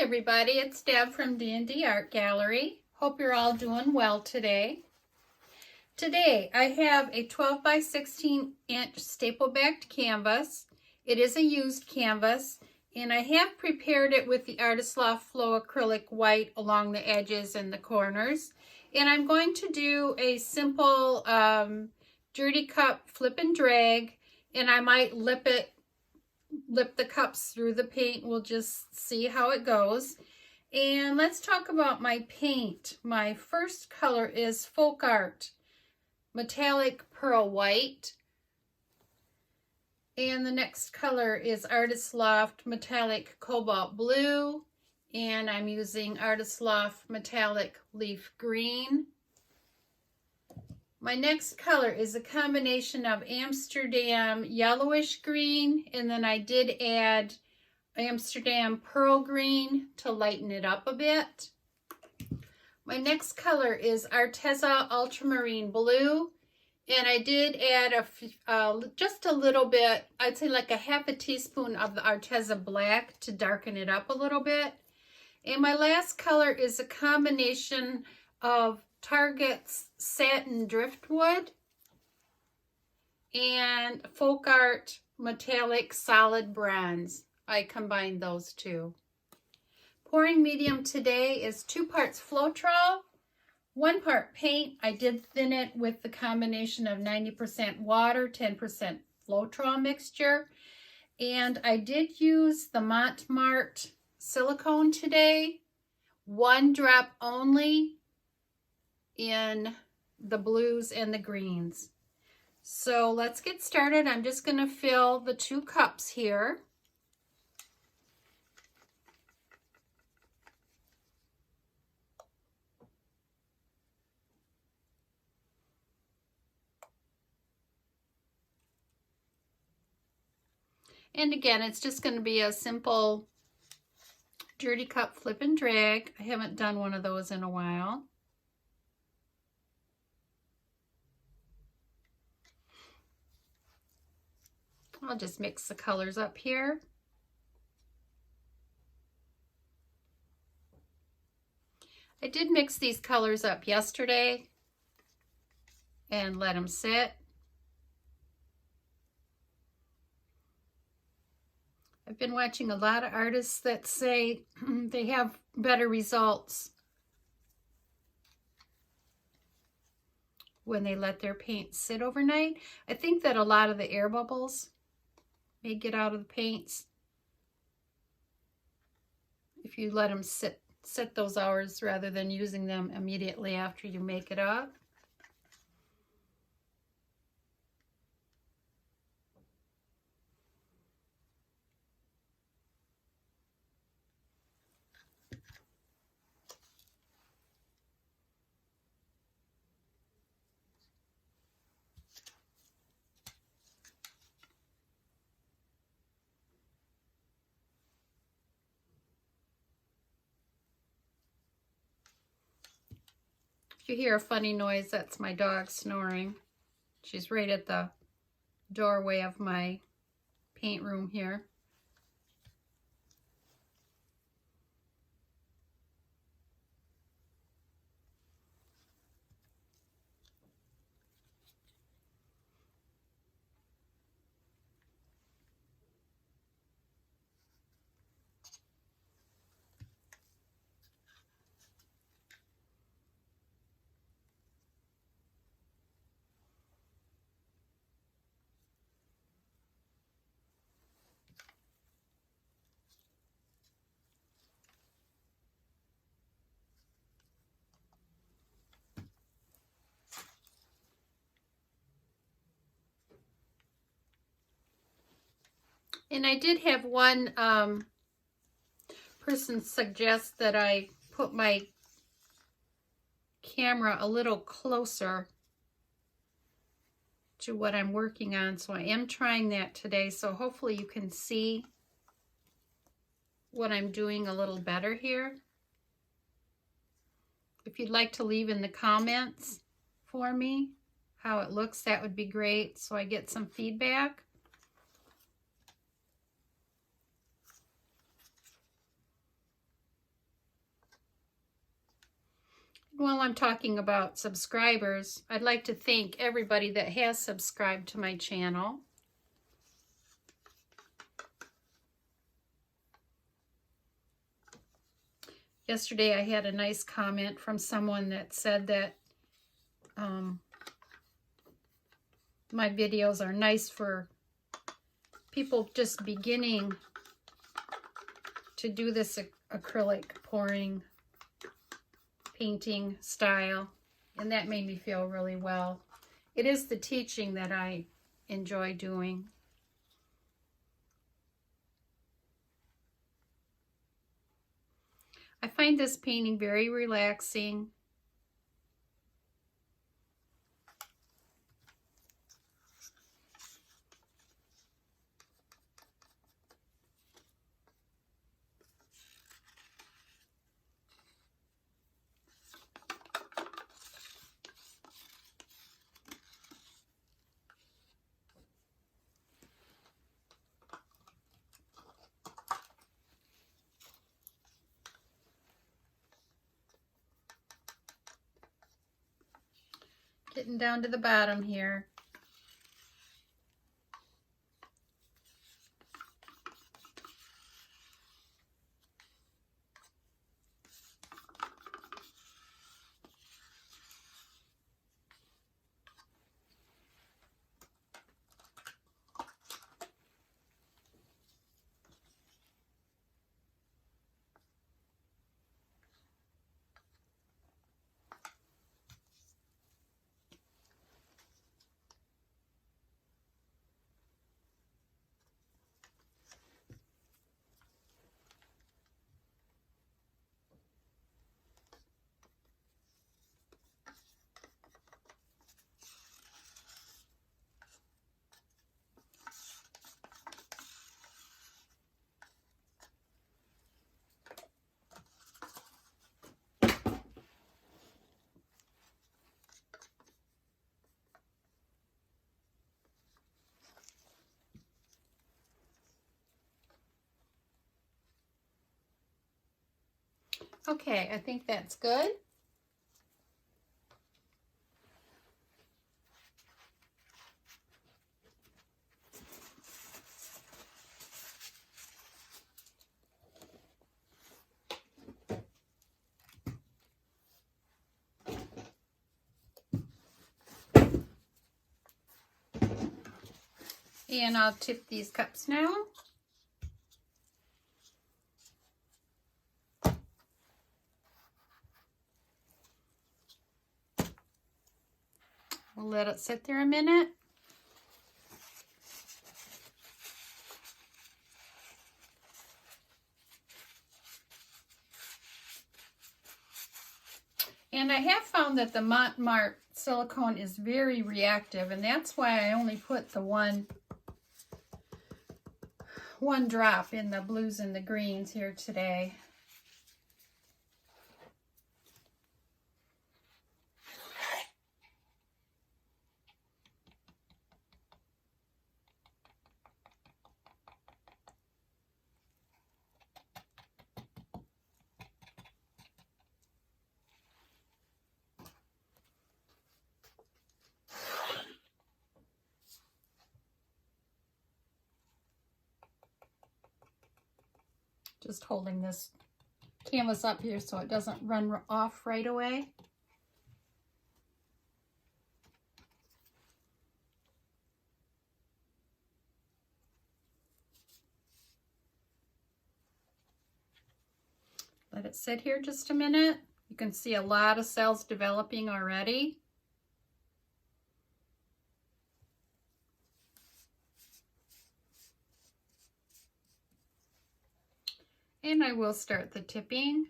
everybody, it's Deb from D&D Art Gallery. Hope you're all doing well today. Today I have a 12 by 16 inch staple backed canvas. It is a used canvas and I have prepared it with the Artist Loft Flow Acrylic White along the edges and the corners. And I'm going to do a simple dirty cup flip and drag, and I might lip the cups through the paint. We'll just see how it goes. And let's talk about my paint. My first color is FolkArt Metallic Pearl White. And the next color is Artist Loft Metallic Cobalt Blue. And I'm using Artist Loft Metallic Leaf Green. My next color is a combination of Amsterdam yellowish green, and then I did add Amsterdam pearl green to lighten it up a bit. My next color is Arteza ultramarine blue, and I did add just a little bit, I'd say like a half a teaspoon of the Arteza black to darken it up a little bit. And my last color is a combination of Target's Satin Driftwood and FolkArt Metallic Solid Bronze. I combined those two. Pouring medium today is 2 parts Floetrol, 1 part paint. I did thin it with the combination of 90% water, 10% Floetrol mixture. And I did use the Mont Marte Silicone today, 1 drop only in the blues and the greens. So let's get started. I'm just going to fill the 2 cups here. And again, it's just going to be a simple dirty cup flip and drag. I haven't done one of those in a while. I'll just mix the colors up here. I did mix these colors up yesterday and let them sit. I've been watching a lot of artists that say they have better results when they let their paint sit overnight. I think that a lot of the air bubbles may get out of the paints if you let them sit those hours rather than using them immediately after you make it up. If you hear a funny noise, that's my dog snoring. She's right at the doorway of my paint room here. And I did have one person suggest that I put my camera a little closer to what I'm working on. So I am trying that today. So hopefully you can see what I'm doing a little better here. If you'd like to leave in the comments for me how it looks, that would be great so I get some feedback. while I'm talking about subscribers, I'd like to thank everybody that has subscribed to my channel. Yesterday I had a nice comment from someone that said that my videos are nice for people just beginning to do this acrylic pouring painting style, and that made me feel really well. It is the teaching that I enjoy doing. I find this painting very relaxing. Getting down to the bottom here. Okay, I think that's good. And I'll tip these cups now. We'll let it sit there a minute. And I have found that the Mont Marte silicone is very reactive, and that's why I only put the one drop in the blues and the greens here today. Just holding this canvas up here so it doesn't run off right away. Let it sit here just a minute. You can see a lot of cells developing already. And I will start the tipping.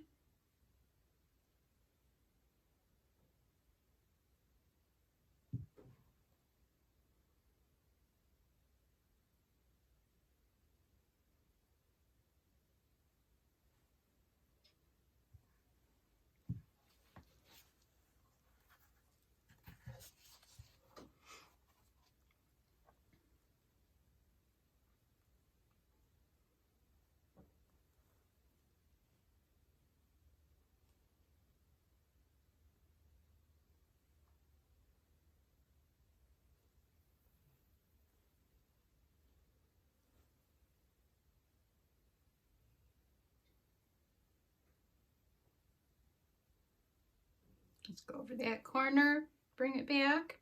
Just go over that corner, bring it back.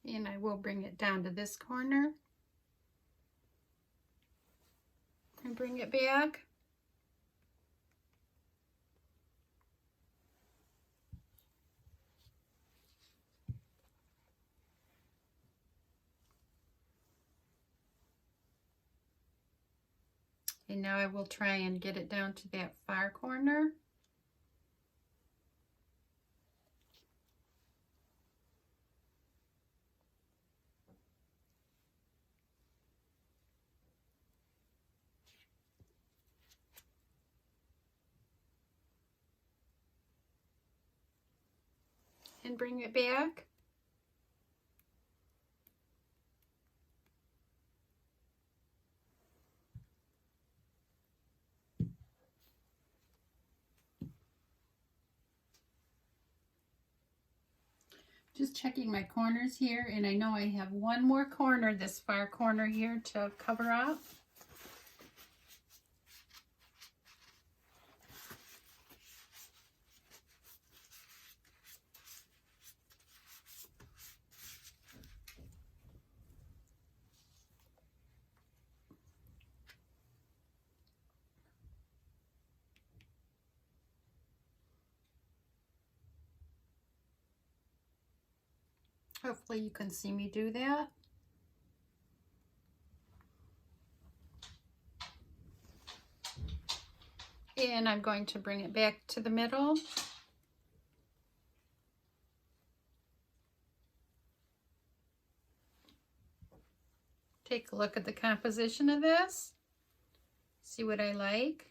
And I will bring it down to this corner and bring it back. And now I will try and get it down to that far corner. And bring it back. Just checking my corners here, and I know I have one more corner, this far corner here, to cover up. Hopefully you can see me do that. And I'm going to bring it back to the middle. Take a look at the composition of this. See what I like.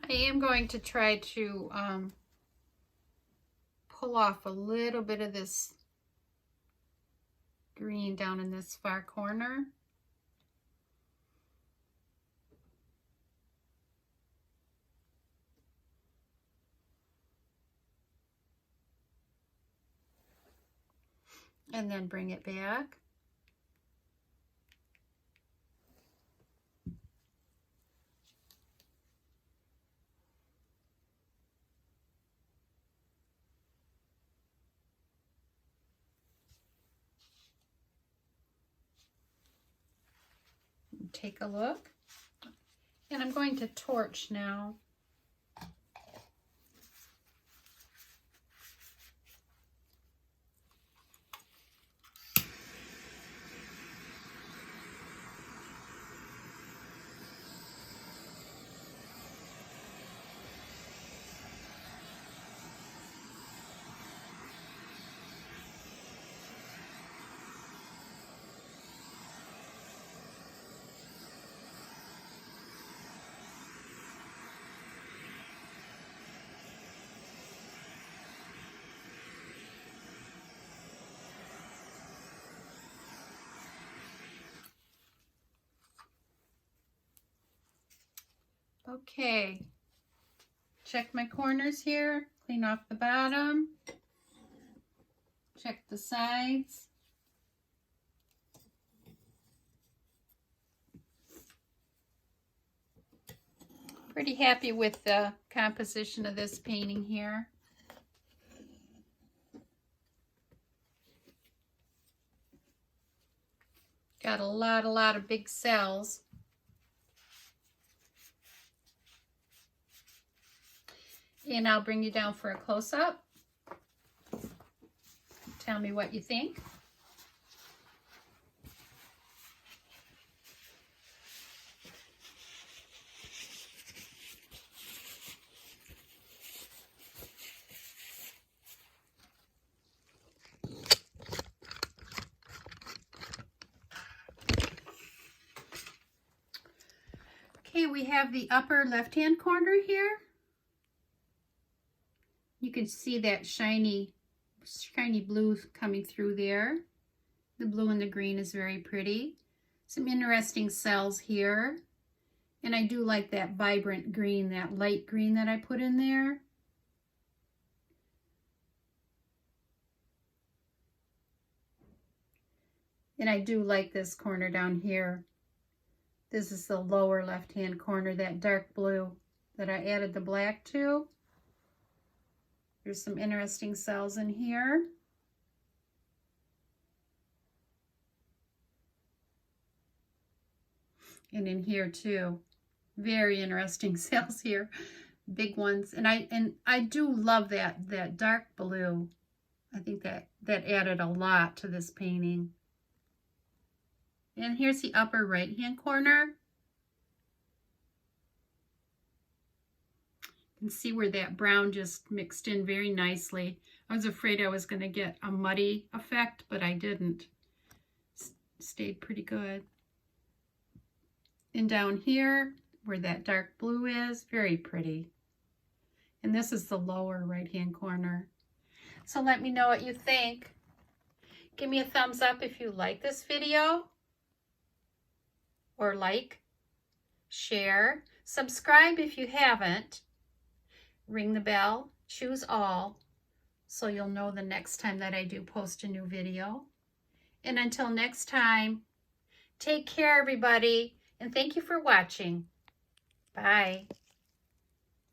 I am going to try to pull off a little bit of this green down in this far corner. And then bring it back. Take a look, and I'm going to torch now. Okay, check my corners here, clean off the bottom, check the sides. Pretty happy with the composition of this painting here. Got a lot of big cells. And I'll bring you down for a close-up. Tell me what you think. Okay, we have the upper left-hand corner here. You can see that shiny blue coming through there. The blue and the green is very pretty. Some interesting cells here. And I do like that vibrant green, that light green that I put in there. And I do like this corner down here. This is the lower left-hand corner, that dark blue that I added the black to. There's some interesting cells in here. And in here too. Very interesting cells here. Big ones. And I do love that dark blue. I think that added a lot to this painting. And here's the upper right-hand corner. You can see where that brown just mixed in very nicely. I was afraid I was going to get a muddy effect, but I didn't. Stayed pretty good. And down here, where that dark blue is, very pretty. And this is the lower right-hand corner. So let me know what you think. Give me a thumbs up if you like this video. Or like, share, subscribe if you haven't, ring the bell, choose all, so you'll know the next time that I do post a new video. And until next time, take care everybody, and thank you for watching. Bye.